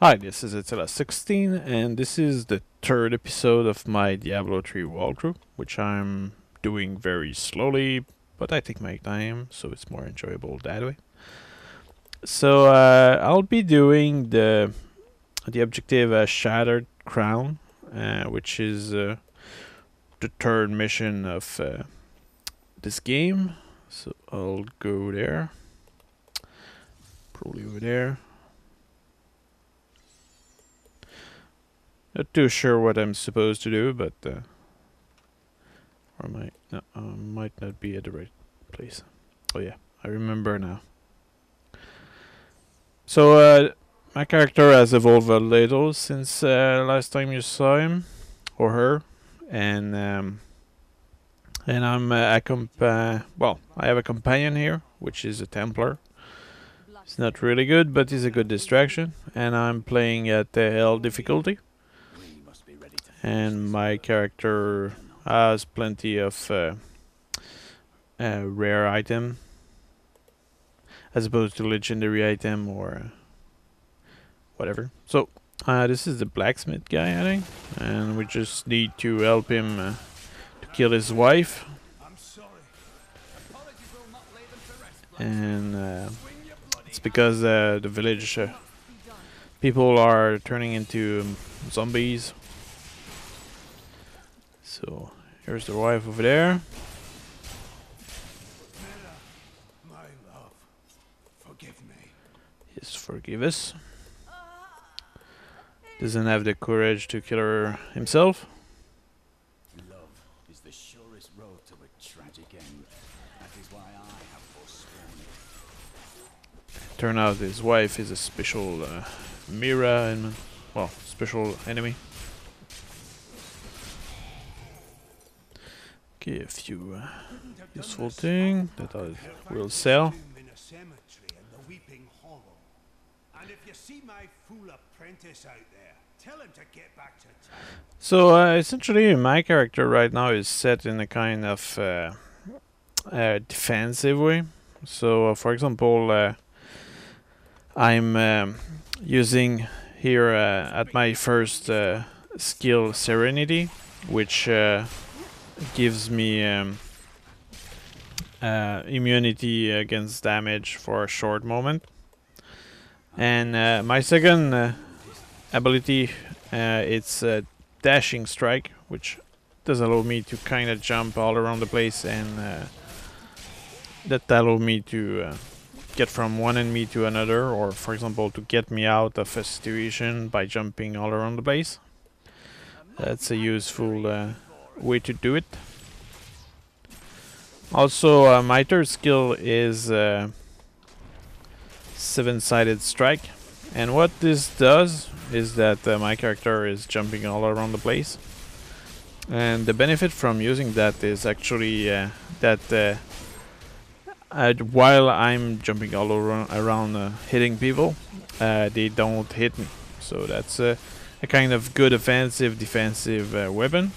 Hi, this is Attila16, and this is the third episode of my Diablo 3 walkthrough, which I'm doing very slowly, but I take my time, so it's more enjoyable that way. So I'll be doing the objective Shattered Crown, which is the third mission of this game. So I'll go there, probably over there. Not too sure what I'm supposed to do, but or might not be at the right place. Oh yeah, I remember now. So my character has evolved a little since last time you saw him or her, and I'm well, I have a companion here, which is a Templar. It's not really good, but he's a good distraction, and I'm playing at the L difficulty. And my character has plenty of rare item as opposed to legendary item or whatever. So this is the blacksmith guy, I think, and we just need to help him to kill his wife. And it's because the village people are turning into zombies. So here's the wife over there. My love, forgive me. Yes, forgive us. Doesn't have the courage to kill her himself. Love is the surest road to a tragic end. That is why I have forsworn it. Turn out his wife is a special Mira and well, special enemy. Okay, a few useful thing that I will sell. So essentially, my character right now is set in a kind of defensive way. So, for example, I'm using here at my first skill Serenity, which gives me immunity against damage for a short moment. And my second ability, it's Dashing Strike, which does allow me to kind of jump all around the place, and that allow me to get from one enemy to another, or for example to get me out of a situation by jumping all around the place. That's a useful way to do it. Also, my third skill is Seven-Sided Strike, and what this does is that my character is jumping all around the place, and the benefit from using that is actually that while I'm jumping all around hitting people, they don't hit me. So that's a kind of good offensive defensive weapon.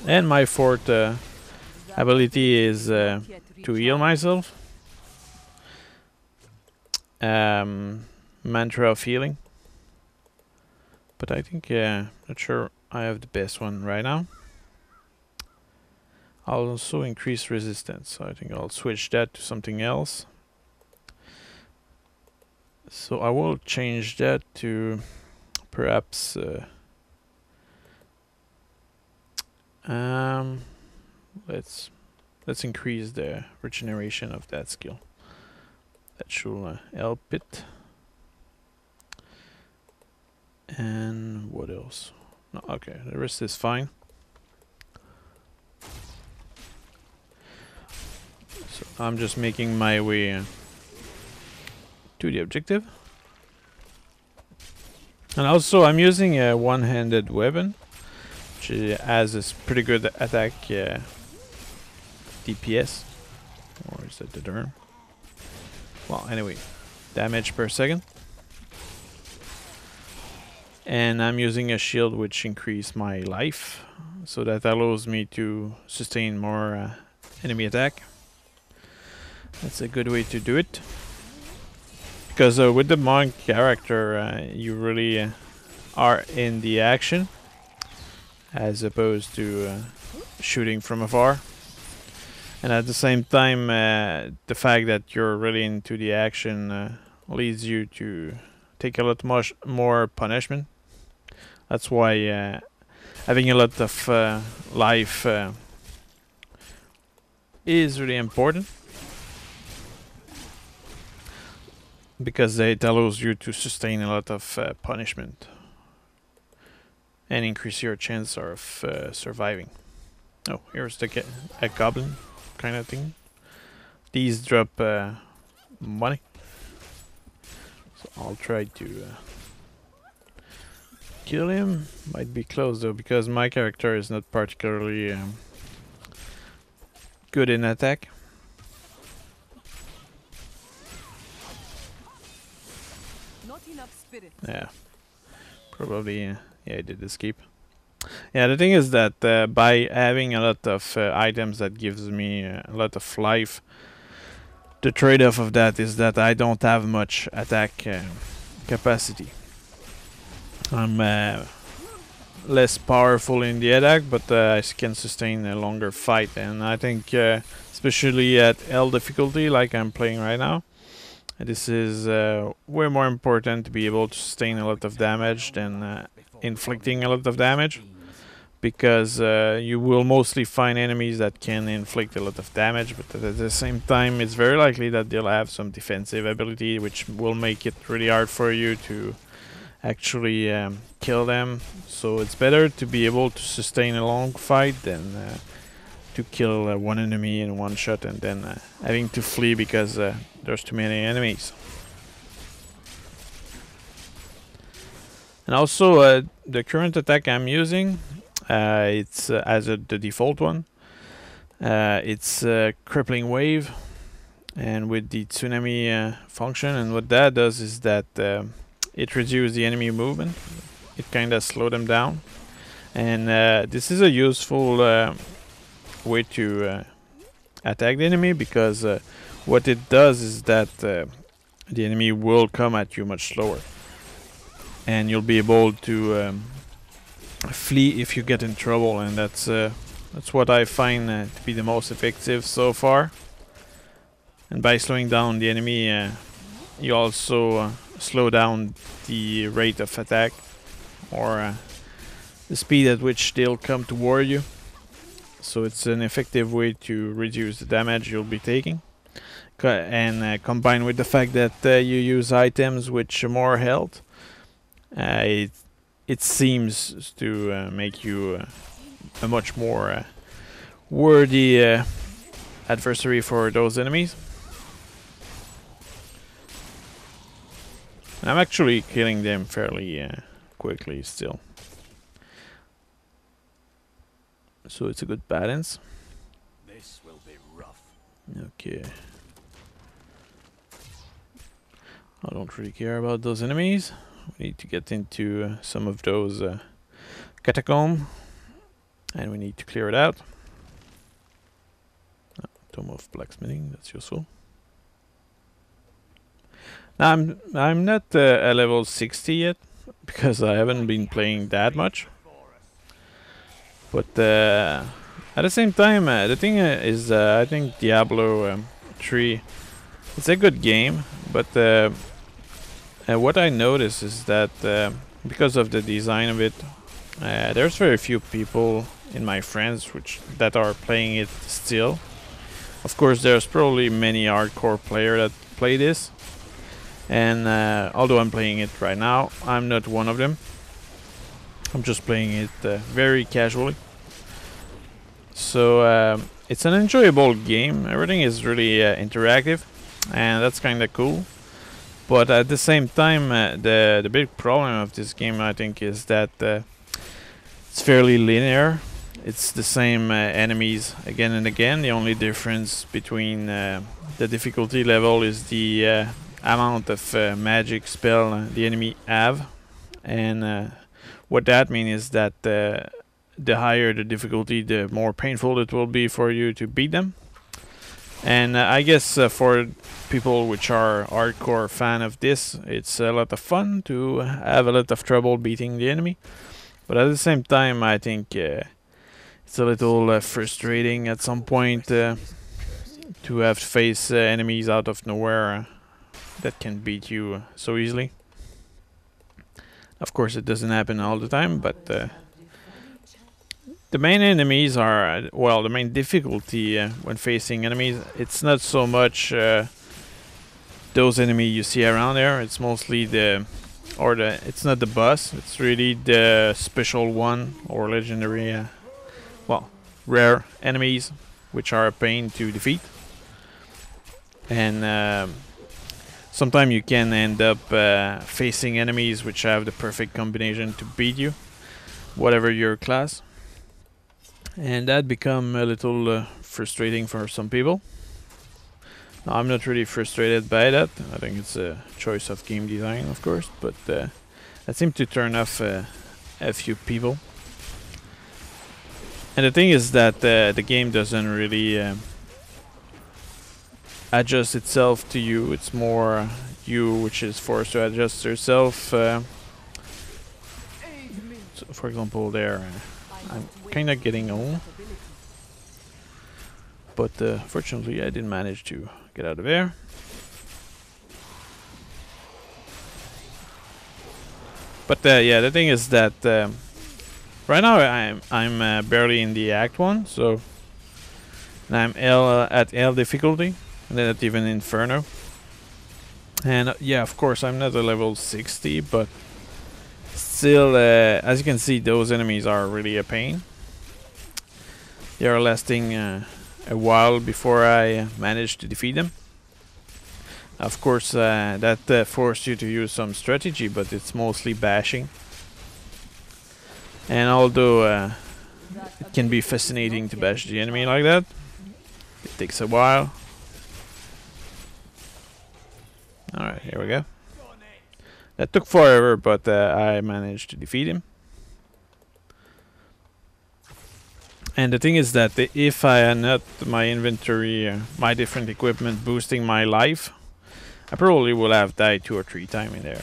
And my fourth ability is to heal myself. Mantra of healing. But I think, not sure I have the best one right now. I'll also increase resistance, so I think I'll switch that to something else. So I will change that to perhaps let's increase the regeneration of that skill. That should help it. And what else? No, okay, the rest is fine. So I'm just making my way to the objective. And also I'm using a one-handed weapon, which has a pretty good attack DPS. Or is that the term? Well, anyway, damage per second. And I'm using a shield which increases my life, so that allows me to sustain more enemy attack. That's a good way to do it. Because with the monk character, you really are in the action as opposed to shooting from afar. And at the same time, the fact that you're really into the action leads you to take a lot much more punishment. That's why having a lot of life is really important, because it allows you to sustain a lot of punishment and increase your chance of surviving. Oh, here's a goblin kind of thing. These drop money, so I'll try to kill him. Might be close though, because my character is not particularly good in attack. Not enough spirit. Yeah, probably. Yeah, I did escape. Yeah, the thing is that by having a lot of items that gives me a lot of life, the trade-off of that is that I don't have much attack capacity. I'm less powerful in the attack, but I can sustain a longer fight, and I think especially at L difficulty like I'm playing right now, this is way more important to be able to sustain a lot of damage than inflicting a lot of damage, because you will mostly find enemies that can inflict a lot of damage, but at the same time it's very likely that they'll have some defensive ability which will make it really hard for you to actually kill them. So it's better to be able to sustain a long fight than to kill one enemy in one shot and then having to flee because there's too many enemies. And also the current attack I'm using, it's as the default one. It's crippling wave, and with the tsunami function, and what that does is that it reduces the enemy movement. It kind of slows them down, and this is a useful way to attack the enemy, because what it does is that the enemy will come at you much slower, and you'll be able to flee if you get in trouble, and that's what I find to be the most effective so far. And by slowing down the enemy, you also slow down the rate of attack, or the speed at which they'll come toward you. So it's an effective way to reduce the damage you'll be taking, and combined with the fact that you use items with more health, it seems to make you a much more worthy adversary for those enemies. I'm actually killing them fairly quickly still, so it's a good balance. This will be rough. Okay. I don't really care about those enemies. We need to get into some of those catacombs, and we need to clear it out. Tome of blacksmithing, that's useful. Now I'm not a level 60 yet, because I haven't been playing that much. But at the same time, the thing is, I think Diablo 3, it's a good game, but what I notice is that because of the design of it, there's very few people in my friends that are playing it still. Of course, there's probably many hardcore players that play this, and although I'm playing it right now, I'm not one of them. I'm just playing it very casually. So it's an enjoyable game. Everything is really interactive, and that's kind of cool. But at the same time, the big problem of this game, I think, is that it's fairly linear. It's the same enemies again and again. The only difference between the difficulty level is the amount of magic spell the enemy have, and what that means is that the higher the difficulty, the more painful it will be for you to beat them. And I guess for people which are hardcore fan of this, it's a lot of fun to have a lot of trouble beating the enemy. But at the same time, I think it's a little frustrating at some point to have to face enemies out of nowhere that can beat you so easily. Of course, it doesn't happen all the time, but the main enemies are, well, the main difficulty when facing enemies, it's not so much those enemies you see around there, it's mostly it's not the boss, it's really the special one or legendary, well, rare enemies, which are a pain to defeat. And sometimes you can end up facing enemies which have the perfect combination to beat you, whatever your class. And that become a little frustrating for some people. Now, I'm not really frustrated by that. I think it's a choice of game design, of course, but that seemed to turn off a few people. And the thing is that the game doesn't really adjust itself to you. It's more you which is forced to adjust yourself. So for example, there, I'm kind of getting home, but fortunately I didn't manage to get out of there. But yeah, the thing is that right now I'm barely in the Act 1, so I'm at L difficulty, and then not even Inferno. And yeah, of course I'm not a level 60, but still, as you can see, those enemies are really a pain. They are lasting a while before I manage to defeat them. Of course, that forced you to use some strategy, but it's mostly bashing. And although it can be fascinating to bash the enemy like that, it takes a while. Alright, here we go. That took forever, but I managed to defeat him. And the thing is that if I had not my inventory, my different equipment boosting my life, I probably would have died 2 or 3 times in there.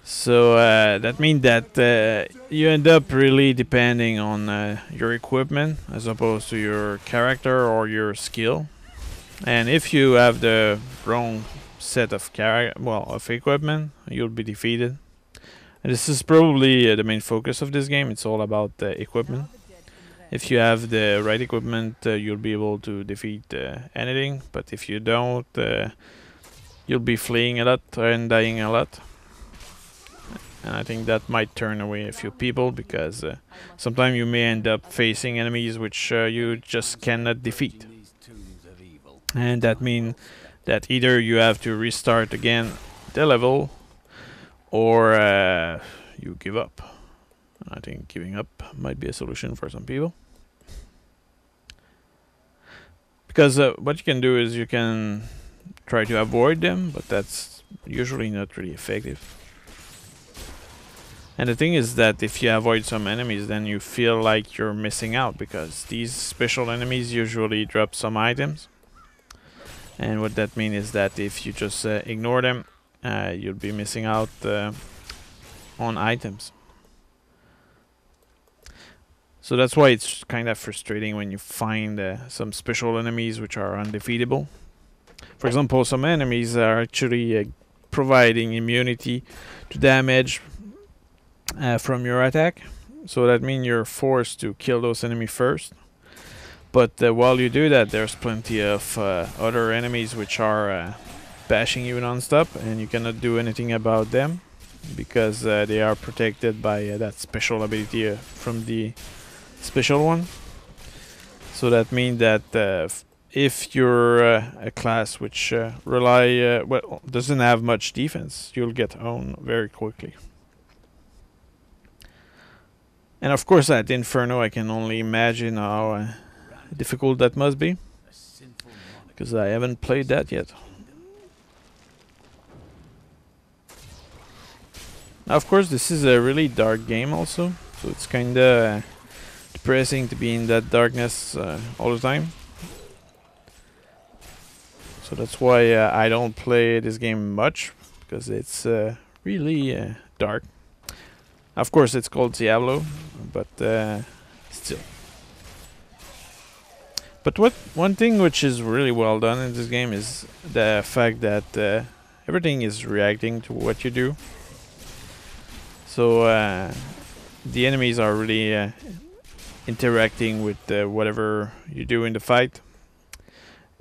So that means that you end up really depending on your equipment as opposed to your character or your skill. And if you have the wrong set of equipment, you'll be defeated. And this is probably the main focus of this game. It's all about equipment. If you have the right equipment, you'll be able to defeat anything. But if you don't, you'll be fleeing a lot and dying a lot. And I think that might turn away a few people, because sometimes you may end up facing enemies which you just cannot defeat. And that means that either you have to restart again the level, or you give up. I think giving up might be a solution for some people. Because what you can do is you can try to avoid them, but that's usually not really effective. And the thing is that if you avoid some enemies, then you feel like you're missing out, because these special enemies usually drop some items. And what that means is that if you just ignore them, you'll be missing out on items. So that's why it's kind of frustrating when you find some special enemies which are undefeatable. For example, some enemies are actually providing immunity to damage from your attack. So that means you're forced to kill those enemies first. But while you do that, there's plenty of other enemies which are bashing you non-stop, and you cannot do anything about them, because they are protected by that special ability from the special one. So that means that if you're a class which doesn't have much defense, you'll get owned very quickly. And of course, at Inferno, I can only imagine how difficult that must be, because I haven't played that yet. Now, of course, this is a really dark game also, so it's kinda depressing to be in that darkness all the time. So So that's why I don't play this game much, because it's really dark. Of course, it's called Diablo, but still. But one thing which is really well done in this game is the fact that everything is reacting to what you do. So the enemies are really interacting with whatever you do in the fight.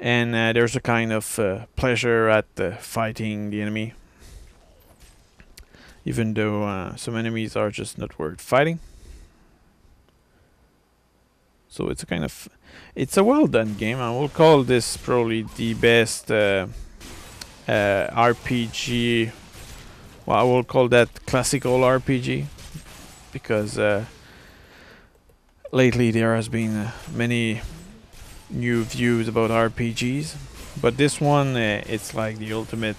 And there's a kind of pleasure at fighting the enemy. Even though some enemies are just not worth fighting. So it's a kind of... It's a well done game. I will call this probably the best RPG. Well, I will call that classical RPG. Because lately there has been many new views about RPGs. But this one, it's like the ultimate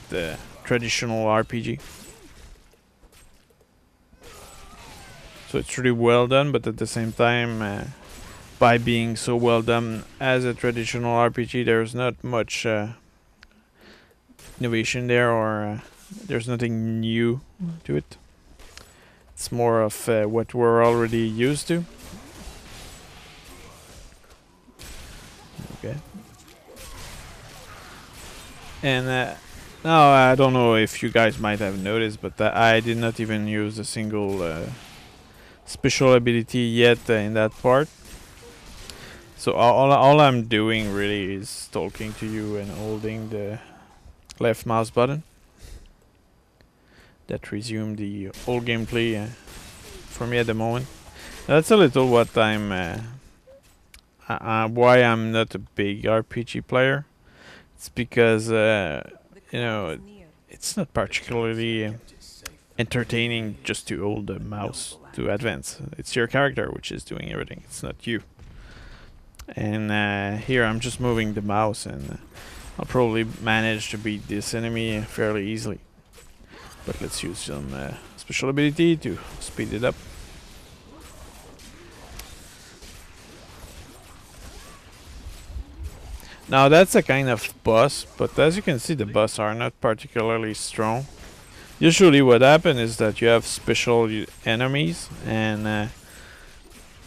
traditional RPG. So it's really well done, but at the same time, by being so well done as a traditional RPG, there's not much innovation there, or there's nothing new to it. It's more of what we're already used to. Okay. And now I don't know if you guys might have noticed, but I did not even use a single special ability yet in that part. So all I'm doing really is talking to you and holding the left mouse button. That resume the old gameplay for me at the moment. That's a little what I'm why I'm not a big RPG player. It's because you know, it's not particularly entertaining just to hold the mouse to advance. It's your character which is doing everything. It's not you. And here I'm just moving the mouse, and I'll probably manage to beat this enemy fairly easily. But let's use some special ability to speed it up. Now that's a kind of boss, but as you can see, the boss are not particularly strong. Usually what happens is that you have special enemies, and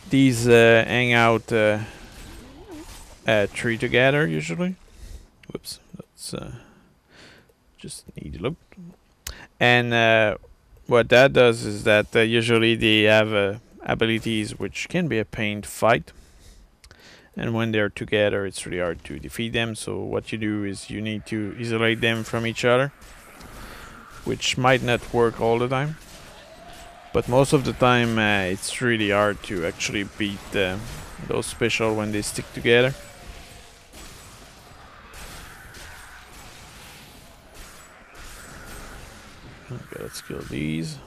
these hang out three together usually. Whoops, let's just need to look. And what that does is that usually they have abilities which can be a pain to fight. And when they're together, it's really hard to defeat them. So what you do is you need to isolate them from each other, which might not work all the time. But most of the time, it's really hard to actually beat those special when they stick together. Okay, let's kill these.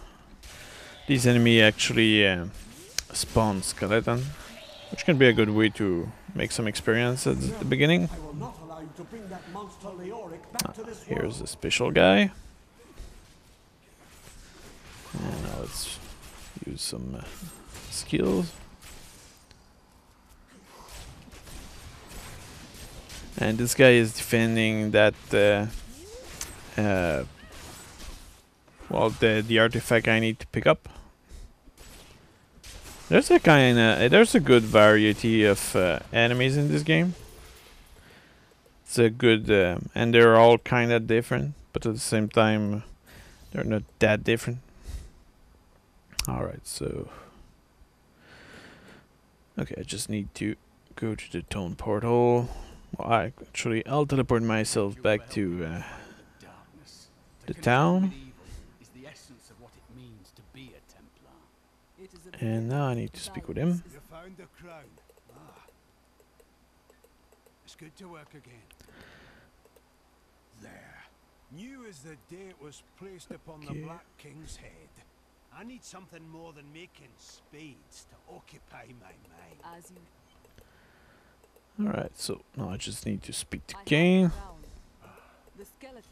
These enemy actually spawn skeleton, which can be a good way to make some experience at the beginning. Here's a special guy. And now let's use some skills. And this guy is defending that well, the artifact I need to pick up. There's a good variety of enemies in this game. It's a good and they're all kind of different, but at the same time they're not that different. Alright, so okay, I just need to go to the tone portal. Well, I'll teleport myself back to the town. And now I need to speak with him. You found the crown. Ah. It's good to work again. There. New as the day it was placed upon the Black King's head. I need something more than making spades to occupy my mind. As you Alright, so now I just need to speak to Kane. the skeleton.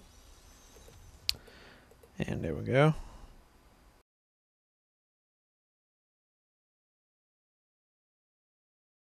And there we go.